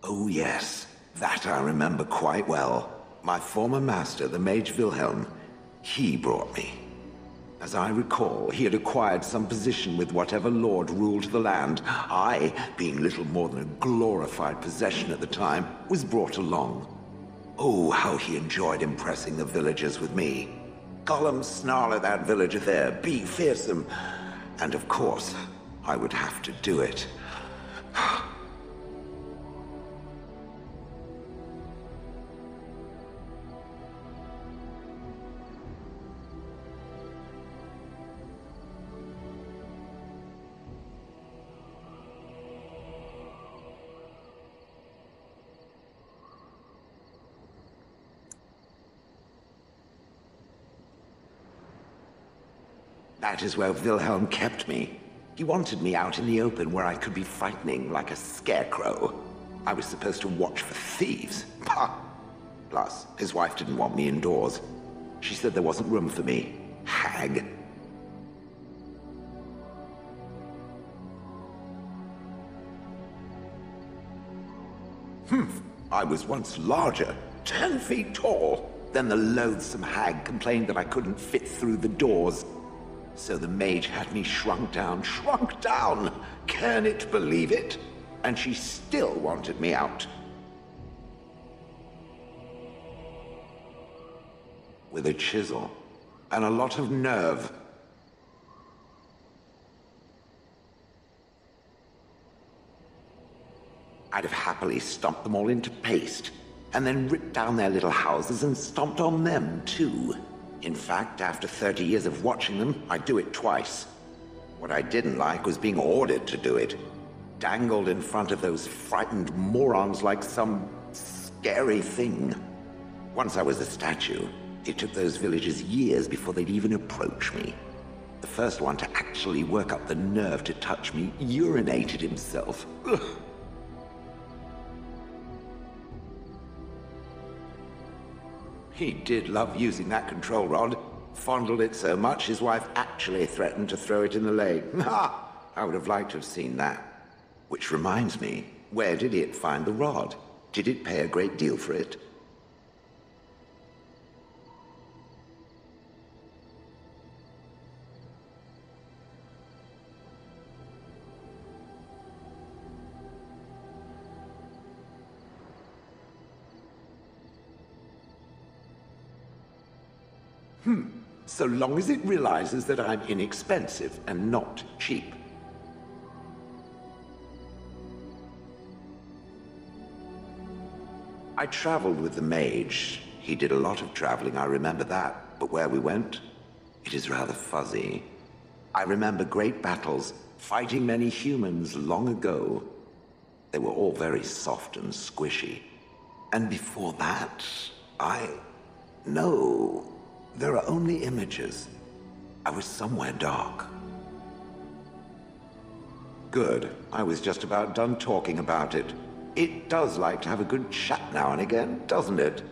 Oh yes, that I remember quite well. My former master, the Mage Wilhelm, he brought me. As I recall, he had acquired some position with whatever lord ruled the land. I, being little more than a glorified possession at the time, was brought along. Oh, how he enjoyed impressing the villagers with me. Golem, snarl at that villager there, be fearsome. And of course, I would have to do it. That is where Wilhelm kept me. He wanted me out in the open where I could be frightening like a scarecrow. I was supposed to watch for thieves. Pah! Plus, his wife didn't want me indoors. She said there wasn't room for me. Hag. I was once larger, 10 feet tall. Then the loathsome hag complained that I couldn't fit through the doors. So the mage had me shrunk down. Can it believe it? And she still wanted me out. With a chisel and a lot of nerve. I'd have happily stomped them all into paste, and then ripped down their little houses and stomped on them too. In fact, after 30 years of watching them, I'd do it twice. What I didn't like was being ordered to do it. Dangled in front of those frightened morons like some scary thing. Once I was a statue, it took those villagers years before they'd even approach me. The first one to actually work up the nerve to touch me urinated himself. Ugh. He did love using that control rod. Fondled it so much, his wife actually threatened to throw it in the lake. Ha! I would have liked to have seen that. Which reminds me, where did it find the rod? Did it pay a great deal for it? So long as it realizes that I'm inexpensive and not cheap. I traveled with the mage. He did a lot of traveling, I remember that. But where we went, it is rather fuzzy. I remember great battles, fighting many humans long ago. They were all very soft and squishy. And before that, No. There are only images. I was somewhere dark. Good. I was just about done talking about it. It does like to have a good chat now and again, doesn't it?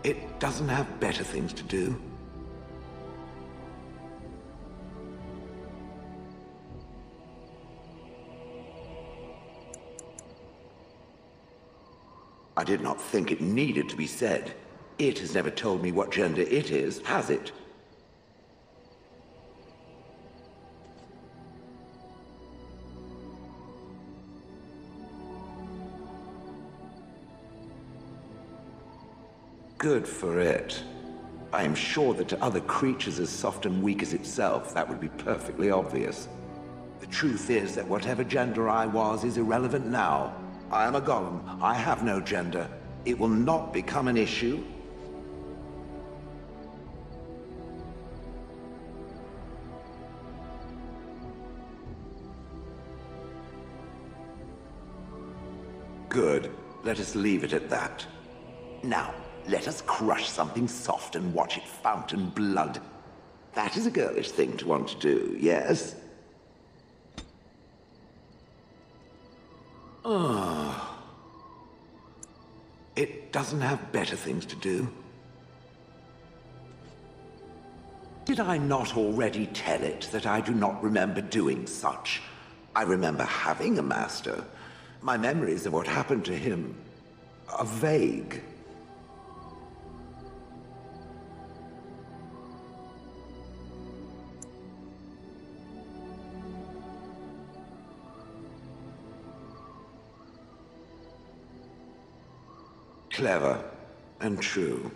It doesn't have better things to do. I did not think it needed to be said. It has never told me what gender it is, has it? Good for it. I am sure that to other creatures as soft and weak as itself, that would be perfectly obvious. The truth is that whatever gender I was is irrelevant now. I am a golem. I have no gender. It will not become an issue. Good. Let us leave it at that. Now, let us crush something soft and watch it fountain blood. That is a girlish thing to want to do, yes? It doesn't have better things to do. Did I not already tell it that I do not remember doing such? I remember having a master. My memories of what happened to him are vague. Clever and true.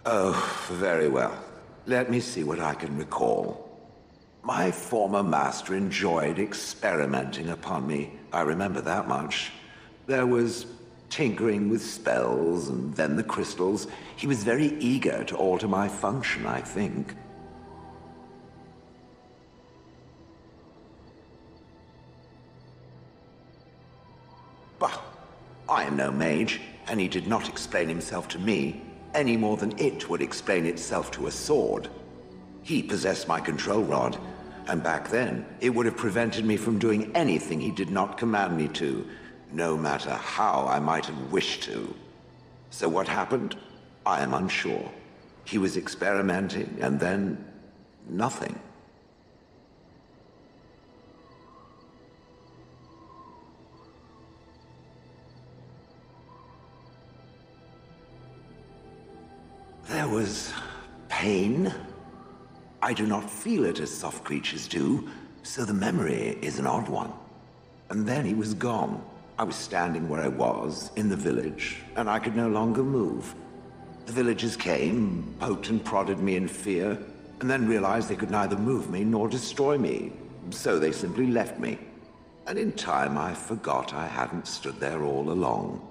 Oh, very well. Let me see what I can recall. My former master enjoyed experimenting upon me. I remember that much. There was tinkering with spells, and then the crystals. He was very eager to alter my function, I think. Bah! I am no mage, and he did not explain himself to me, any more than it would explain itself to a sword. He possessed my control rod, and back then, it would have prevented me from doing anything he did not command me to, no matter how I might have wished to. So what happened? I am unsure. He was experimenting, and then nothing. There was pain. I do not feel it as soft creatures do, so the memory is an odd one. And then he was gone. I was standing where I was, in the village, and I could no longer move. The villagers came, poked and prodded me in fear, and then realized they could neither move me nor destroy me, so they simply left me. And in time, I forgot I hadn't stood there all along.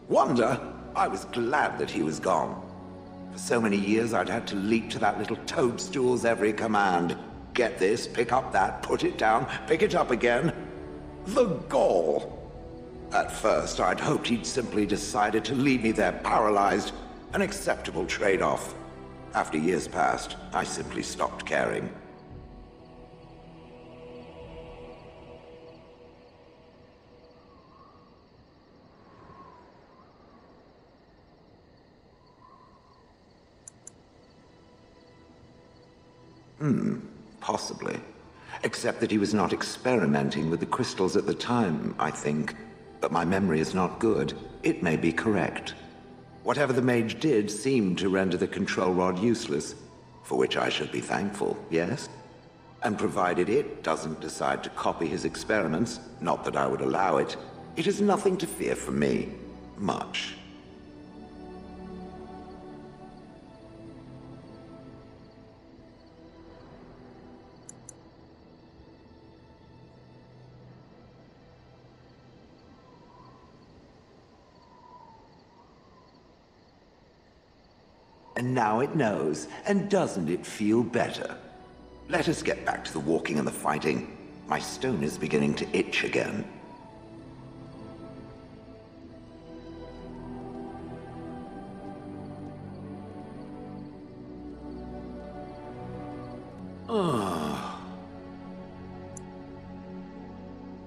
Wonder? I was glad that he was gone. For so many years I'd had to leap to that little toadstool's every command. Get this, pick up that, put it down, pick it up again. The gall! At first I'd hoped he'd simply decided to leave me there paralyzed, an acceptable trade-off. After years passed, I simply stopped caring. Possibly. Except that he was not experimenting with the crystals at the time, I think. But my memory is not good. It may be correct. Whatever the mage did seemed to render the control rod useless, for which I should be thankful, yes? And provided it doesn't decide to copy his experiments, not that I would allow it, it is nothing to fear from me. Much. And now it knows, and doesn't it feel better? Let us get back to the walking and the fighting. My stone is beginning to itch again.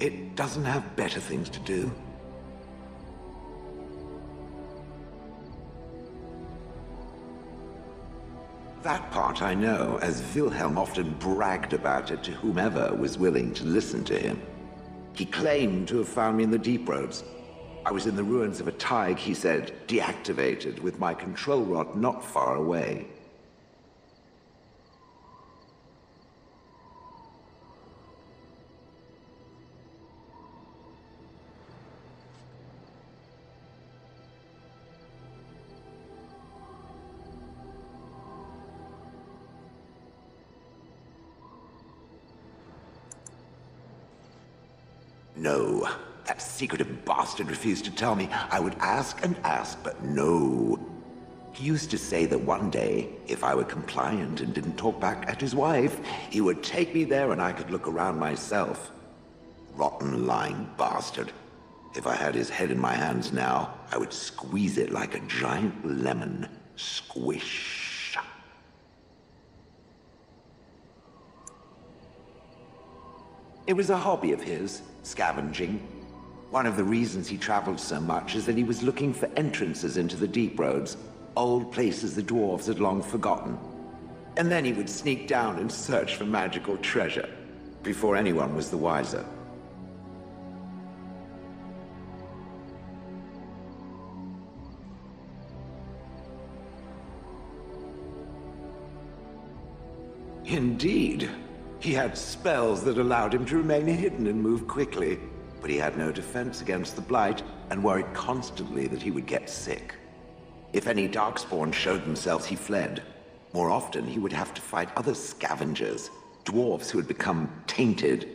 It doesn't have better things to do. That part I know, as Wilhelm often bragged about it to whomever was willing to listen to him. He claimed to have found me in the deep roads. I was in the ruins of a Tig, he said, deactivated, with my control rod not far away. No, that secretive bastard refused to tell me. I would ask and ask, but no. He used to say that one day, if I were compliant and didn't talk back at his wife, he would take me there and I could look around myself. Rotten, lying bastard. If I had his head in my hands now, I would squeeze it like a giant lemon. Squish. It was a hobby of his, scavenging. One of the reasons he traveled so much is that he was looking for entrances into the deep roads, old places the dwarves had long forgotten. And then he would sneak down and search for magical treasure, before anyone was the wiser. Indeed. He had spells that allowed him to remain hidden and move quickly, but he had no defense against the blight and worried constantly that he would get sick. If any darkspawn showed themselves, he fled. More often, he would have to fight other scavengers, dwarves who had become tainted.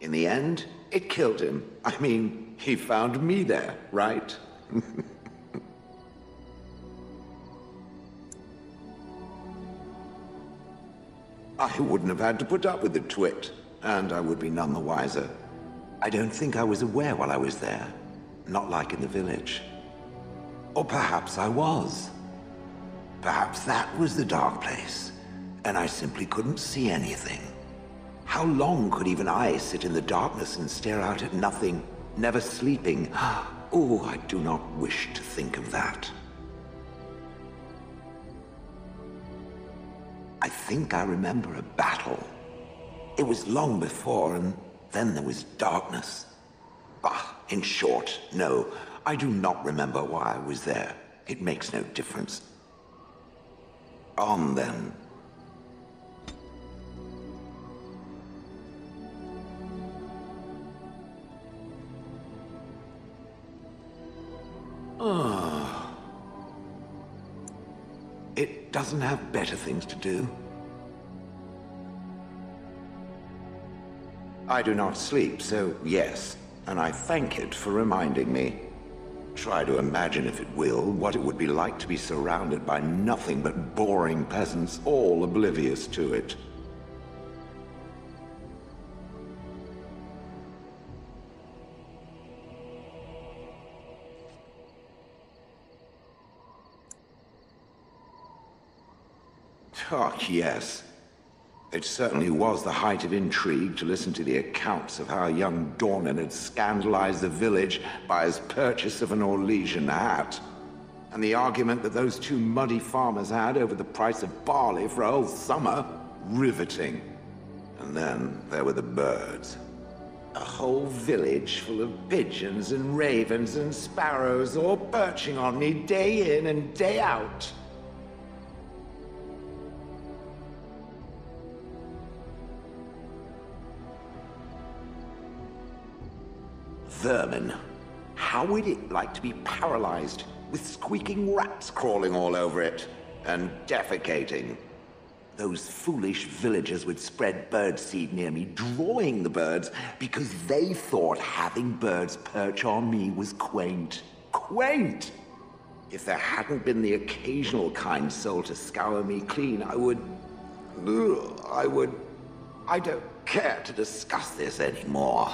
In the end, it killed him. I mean, he found me there, right? I wouldn't have had to put up with the twit, and I would be none the wiser. I don't think I was aware while I was there, not like in the village. Or perhaps I was. Perhaps that was the dark place, and I simply couldn't see anything. How long could even I sit in the darkness and stare out at nothing, never sleeping? Oh, I do not wish to think of that. I think I remember a battle. It was long before, and then there was darkness. Bah, in short, no, I do not remember why I was there. It makes no difference. On then. It doesn't have better things to do. I do not sleep, so yes, and I thank it for reminding me. Try to imagine, if it will, what it would be like to be surrounded by nothing but boring peasants, all oblivious to it. Oh, yes. It certainly was the height of intrigue to listen to the accounts of how young Dornan had scandalized the village by his purchase of an Orlesian hat. And the argument that those two muddy farmers had over the price of barley for a whole summer. Riveting. And then there were the birds. A whole village full of pigeons and ravens and sparrows all perching on me day in and day out. Vermin. How would it like to be paralyzed, with squeaking rats crawling all over it, and defecating? Those foolish villagers would spread birdseed near me, drawing the birds, because they thought having birds perch on me was quaint. Quaint! If there hadn't been the occasional kind soul to scour me clean, I don't care to discuss this anymore.